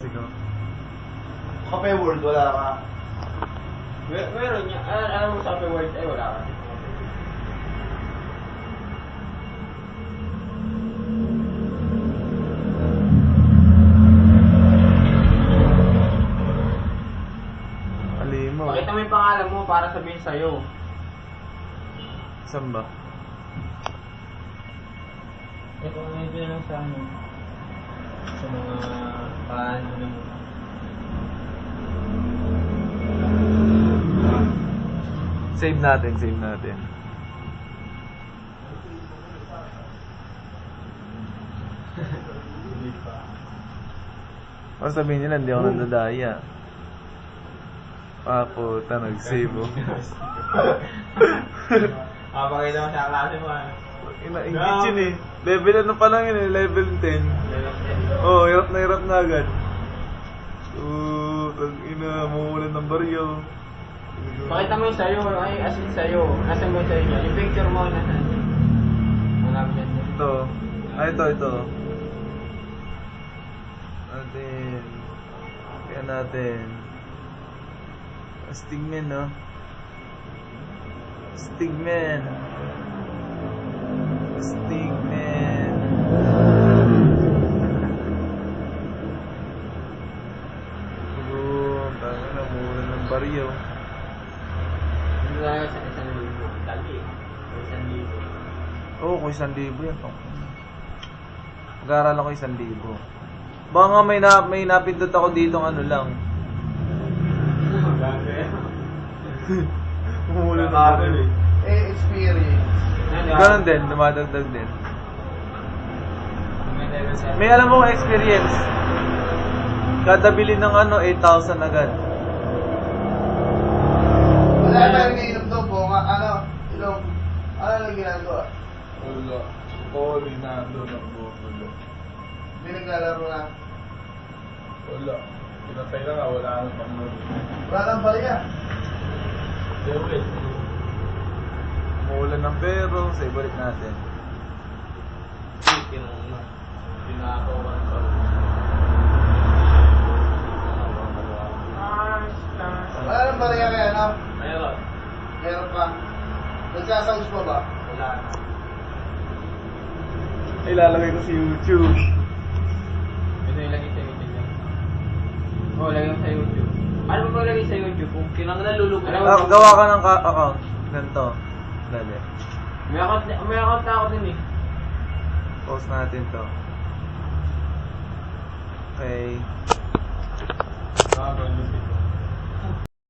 Sino? Kape World, wala ka. Meron niya. Alam mo sa Happy World ay wala ka. Alimo. Pakita mo yung pangalan mo para sabihin sa'yo. Saan ba? Ito medyo lang sa ano. Sa mga paano na mo. Save natin, save natin. O sabihin nila, hindi ako nandadaya. Ah, puta, nag-save oh. Pakita mo sa klase mo ano. Ina-engage yun eh. Level ano pa lang yun eh, level 10. Oh, hirap na agad. Ina, mamulan ng baryo. Pakita mo yung sa'yo, ay as in sa'yo. Nasaan mo yung sa'yo niya? Yung picture mo, nasaan? Malapit yan dyan. Ito. Ah, ito. Natin. Kaya natin. Stigman, no? Stigman. Boom. Tanga na, mura ng baryo. Hindi tayo sa 1,000. Dali. 1,000. Oo, kung 1,000 yan. Mag-aaral ako 1,000. Baka nga may napindot ako dito ng ano lang. Umulan ng baryo. Experience. Ganon din, dumadagdag din. May alam mo experience. Kada bili ng ano, 8,000 agad. Wala tayong iniinom to po. Ilong. Ano lang ginagawa? Wala. Sorry na, doon ang bukulo. Hindi naglalaro na. Wala. Pinatay na nga, wala nang panglulo. Wala nang barya. Umuulan ng pero, sa ibalik natin. Wala nang barya kaya ano? Mayroon. Meron pa. Nagsasounds pa ba? Wala na. Ilalagay ko sa YouTube. Ito ilagay sa YouTube yan. Oo, lagay mo sa YouTube. Ano ba lagay sa YouTube? Kung kinang Gawa ka ng account. Ganito. Dali. May account na ako din eh. Post natin to. Okay.